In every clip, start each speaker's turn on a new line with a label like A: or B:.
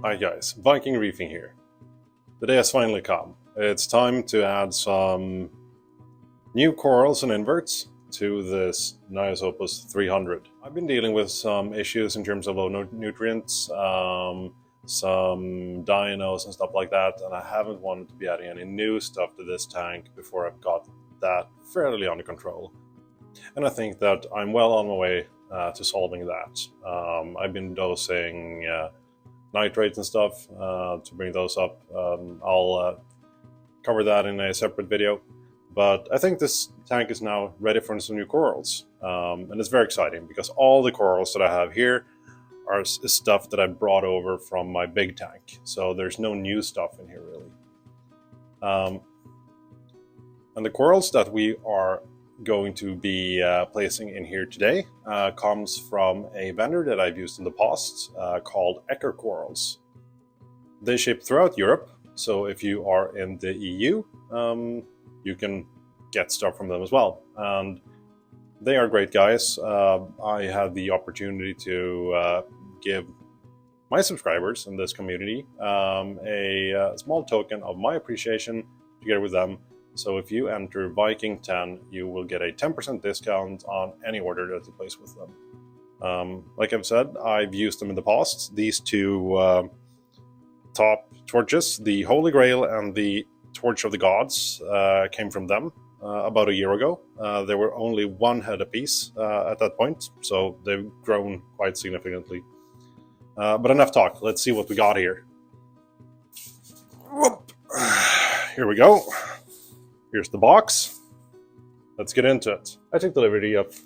A: Hi guys, Viking Reefing here. The day has finally come. It's time to add some new corals and inverts to this Nyos Opus 300. I've been dealing with some issues in terms of low nutrients, some dinos and stuff like that, and I haven't wanted to be adding any new stuff to this tank before I've got that fairly under control. And I think that I'm well on my way to solving that. I've been dosing nitrates and stuff to bring those up. I'll cover that in a separate video, but I think this tank is now ready for some new corals, and it's very exciting because all the corals that I have here are stuff that I brought over from my big tank, so there's no new stuff in here really. And the corals that we are going to be placing in here today comes from a vendor that I've used in the past called Acans. They ship throughout Europe, so if you are in the EU, you can get stuff from them as well. And they are great guys. I had the opportunity to give my subscribers in this community a small token of my appreciation together with them. So if you enter Viking10, you will get a 10% discount on any order that you place with them. Like I've said, I've used them in the past. These two top torches, the Holy Grail and the Torch of the Gods, came from them about a year ago. They were only one head apiece at that point, so they've grown quite significantly. But enough talk, let's see what we got here. Whoop. Here we go. Here's the box. Let's get into it. I took the liberty of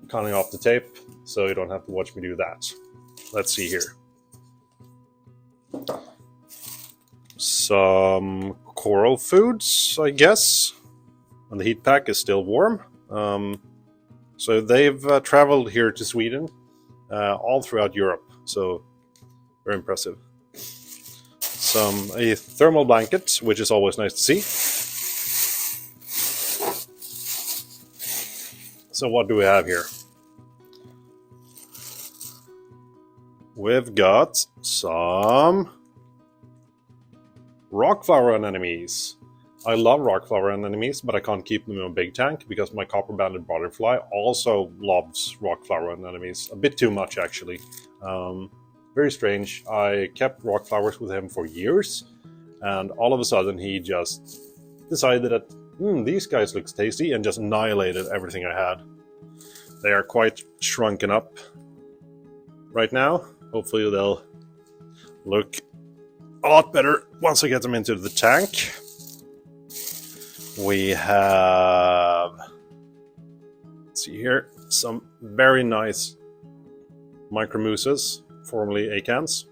A: cutting off the tape, so you don't have to watch me do that. Let's see here. Some coral foods, I guess. And the heat pack is still warm. So they've traveled here to Sweden, all throughout Europe. So very impressive. A thermal blanket, which is always nice to see. So what do we have here? We've got some rock flower anemones. I love rock flower anemones, but I can't keep them in a big tank because my copper-banded butterfly also loves rock flower anemones. A bit too much, actually. Very strange. I kept rock flowers with him for years, and all of a sudden he just decided that these guys look tasty, and just annihilated everything I had. They are quite shrunken up right now. Hopefully they'll look a lot better once I get them into the tank. We have, let's see here, some very nice micromussas, formerly Acans.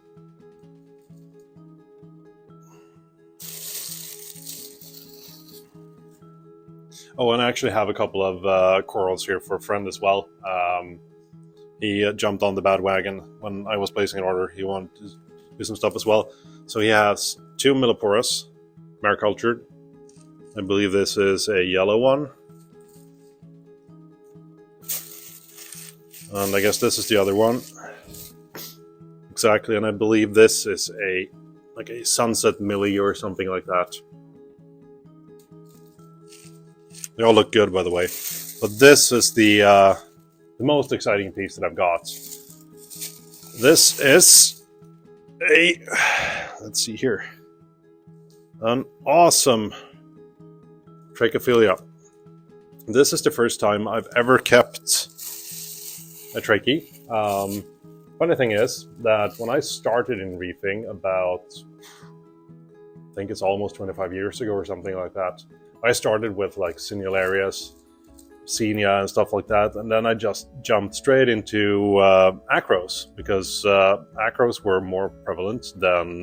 A: Oh, and I actually have a couple of corals here for a friend as well. He jumped on the bandwagon when I was placing an order. He wanted to do some stuff as well. So he has two milliporus, maricultured. I believe this is a yellow one. And I guess this is the other one. Exactly, and I believe this is like a sunset millie or something like that. They all look good, by the way. But this is the most exciting piece that I've got. This is let's see here, an awesome trachyphyllia. This is the first time I've ever kept a trachy. Funny thing is that when I started in reefing about, I think it's almost 25 years ago or something like that, I started with like Signalarias, Senia and stuff like that, and then I just jumped straight into acros because acros were more prevalent than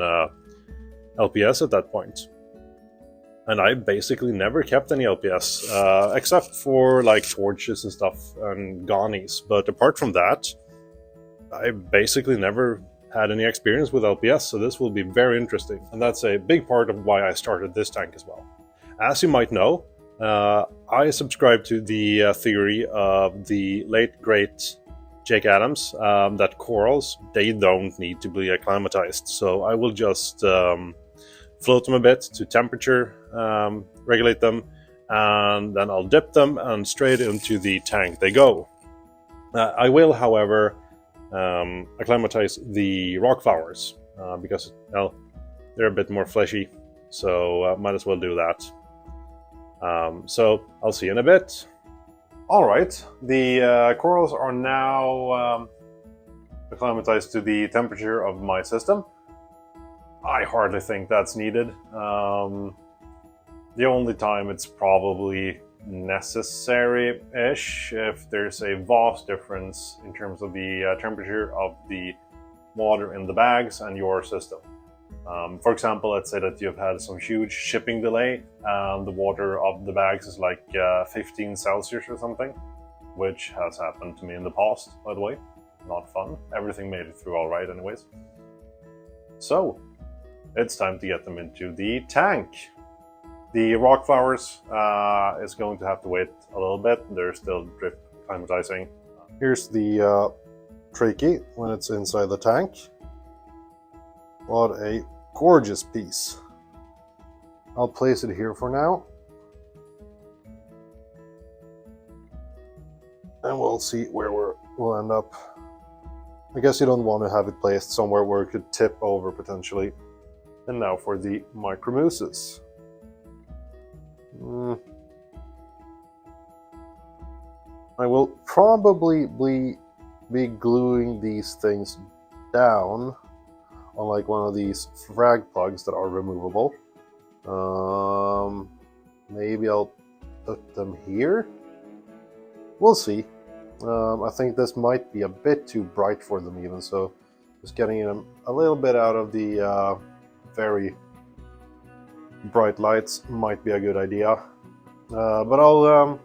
A: LPS at that point. And I basically never kept any LPS, except for like torches and stuff and ganies. But apart from that, I basically never had any experience with LPS, so this will be very interesting. And that's a big part of why I started this tank as well. As you might know, I subscribe to the theory of the late great Jake Adams that corals, they don't need to be acclimatized. So I will just float them a bit to temperature, regulate them, and then I'll dip them and straight into the tank they go. I will, however, acclimatize the rock flowers because, well, they're a bit more fleshy, so might as well do that. So I'll see you in a bit. Alright, the corals are now acclimatized to the temperature of my system. I hardly think that's needed. The only time it's probably necessary-ish if there's a vast difference in terms of the temperature of the water in the bags and your system. For example, let's say that you've had some huge shipping delay and the water of the bags is like 15 Celsius or something, which has happened to me in the past, by the way. Not fun. Everything made it through all right anyways. So, it's time to get them into the tank. The rock flowers is going to have to wait a little bit. They're still drip acclimatizing. Here's the trachea when it's inside the tank. What a gorgeous piece. I'll place it here for now. And we'll see where we'll end up. I guess you don't want to have it placed somewhere where it could tip over potentially. And now for the micromussas. I will probably be gluing these things down on like one of these frag plugs that are removable. Maybe I'll put them here. We'll see. I think this might be a bit too bright for them even, so just getting them a little bit out of the very bright lights might be a good idea. But I'll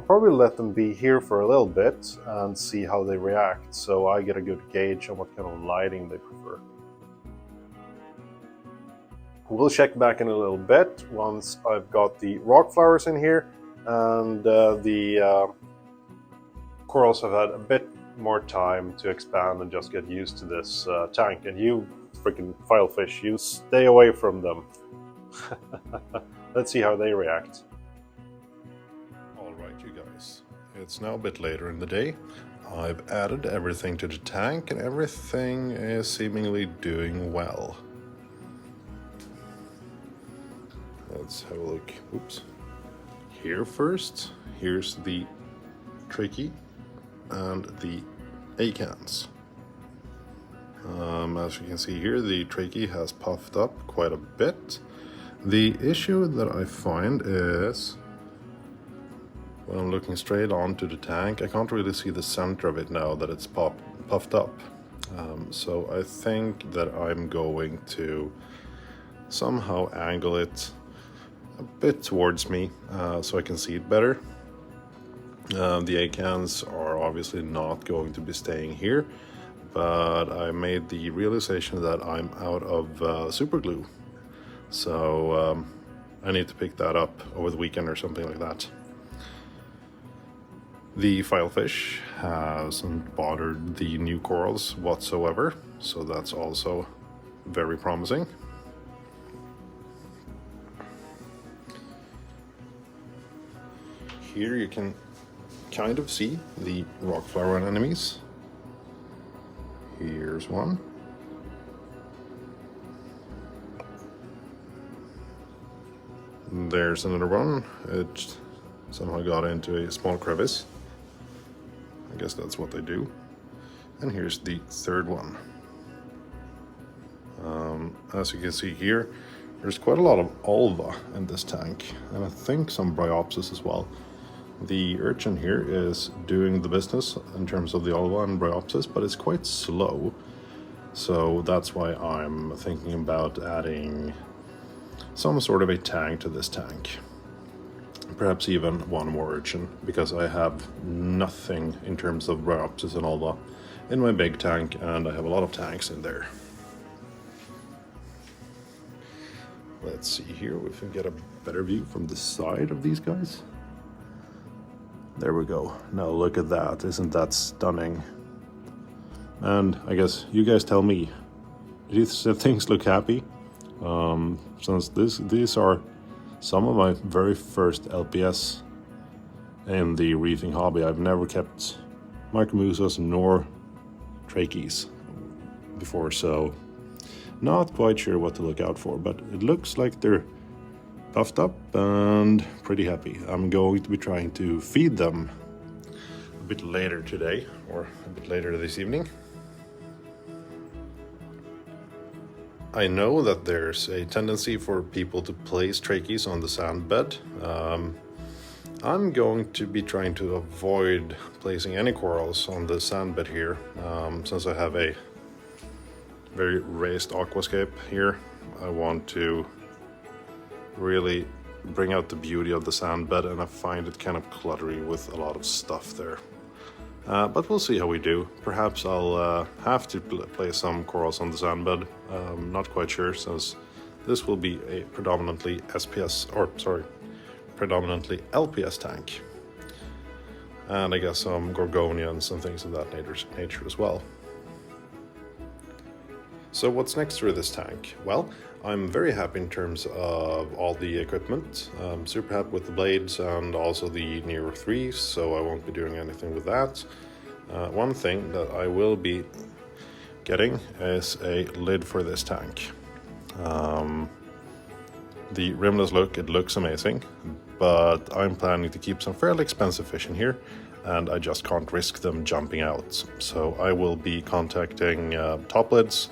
A: probably let them be here for a little bit and see how they react, so I get a good gauge on what kind of lighting they prefer. We'll check back in a little bit once I've got the rock flowers in here and the corals have had a bit more time to expand and just get used to this tank. And you freaking filefish, you stay away from them. Let's see how they react. Alright you guys, it's now a bit later in the day. I've added everything to the tank and everything is seemingly doing well. Let's have a look. Oops. Here first, here's the trachea and the Acans. As you can see here, the trachea has puffed up quite a bit. The issue that I find is when I'm looking straight onto the tank, I can't really see the center of it now that it's puffed up. So I think that I'm going to somehow angle it a bit towards me so I can see it better. The Acans are obviously not going to be staying here, but I made the realization that I'm out of super glue. So I need to pick that up over the weekend or something like that. The filefish hasn't bothered the new corals whatsoever, so that's also very promising. Here you can kind of see the rock flower anemones. Here's one. There's another one. It somehow got into a small crevice. I guess that's what they do. And here's the third one. As you can see here, there's quite a lot of ulva in this tank, and I think some bryopsis as well. The urchin here is doing the business in terms of the ulva and bryopsis, but it's quite slow. So that's why I'm thinking about adding some sort of a tag to this tank. Perhaps even one more urchin, because I have nothing in terms of bryopsis and ulva in my big tank, and I have a lot of tanks in there. Let's see here if we can get a better view from the side of these guys. There we go. Now look at that. Isn't that stunning? And I guess you guys tell me, do these things look happy? Since these are some of my very first LPS in the reefing hobby. I've never kept micromussas nor trachys before, so not quite sure what to look out for, but it looks like they're puffed up and pretty happy. I'm going to be trying to feed them a bit later today, or a bit later this evening. I know that there's a tendency for people to place trachys on the sand bed. I'm going to be trying to avoid placing any corals on the sand bed here, since I have a very raised aquascape here. I want to really bring out the beauty of the sand bed, and I find it kind of cluttery with a lot of stuff there. But we'll see how we do. Perhaps I'll have to place some corals on the sand bed. Not quite sure, since this will be a predominantly predominantly LPS tank. And I guess some gorgonians and things of that nature as well. So what's next for this tank? Well, I'm very happy in terms of all the equipment. I'm super happy with the blades and also the near-earth reefs, so I won't be doing anything with that. One thing that I will be getting is a lid for this tank. The rimless look, it looks amazing, but I'm planning to keep some fairly expensive fish in here, and I just can't risk them jumping out. So I will be contacting top lids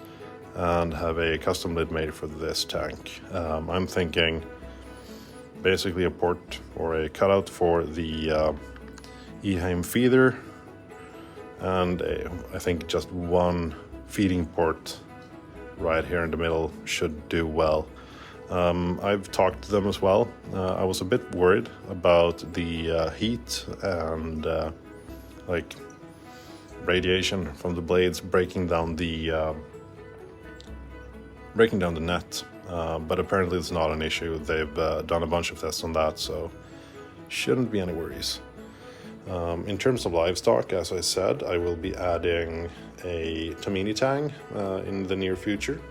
A: and have a custom lid made for this tank. I'm thinking basically a port or a cutout for the Eheim feeder, and I think just one feeding port right here in the middle should do well. I've talked to them as well. I was a bit worried about the heat and like radiation from the blades breaking down the net, but apparently it's not an issue. They've done a bunch of tests on that, so shouldn't be any worries. In terms of livestock, as I said, I will be adding a Tomini tang in the near future.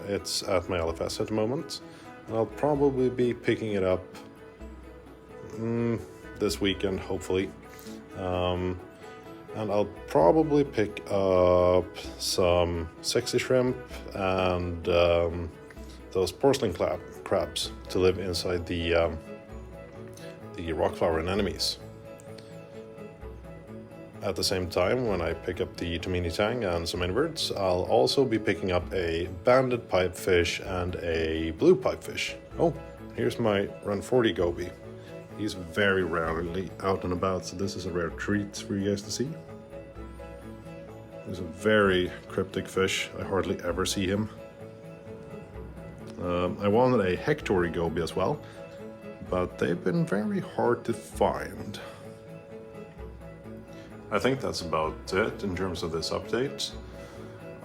A: It's at my LFS at the moment, and I'll probably be picking it up this weekend, hopefully. And I'll probably pick up some sexy shrimp and those porcelain crabs to live inside the rock flower anemones. At the same time, when I pick up the Tomini tang and some inverts, I'll also be picking up a banded pipefish and a blue pipefish. Oh, here's my Run 40 goby. He's very rarely out and about, so this is a rare treat for you guys to see. He's a very cryptic fish. I hardly ever see him. I wanted a Hectory goby as well, but they've been very hard to find. I think that's about it in terms of this update.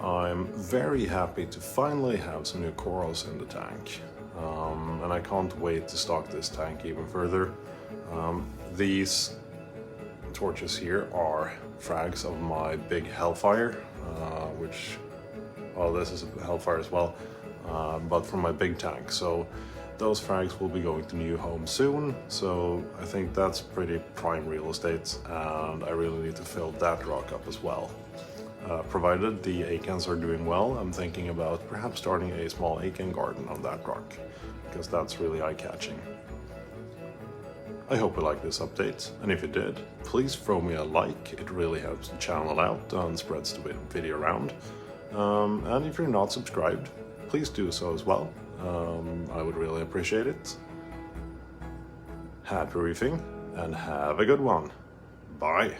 A: I'm very happy to finally have some new corals in the tank, and I can't wait to stock this tank even further. These torches here are frags of my big Hellfire, which, well, this is a Hellfire as well, but from my big tank. So those frags will be going to new homes soon, so I think that's pretty prime real estate, and I really need to fill that rock up as well. Provided the Acans are doing well, I'm thinking about perhaps starting a small Acan garden on that rock, because that's really eye-catching. I hope you liked this update, and if you did, please throw me a like. It really helps the channel out and spreads the video around. And if you're not subscribed, please do so as well. I would really appreciate it. Happy reefing, and have a good one. Bye.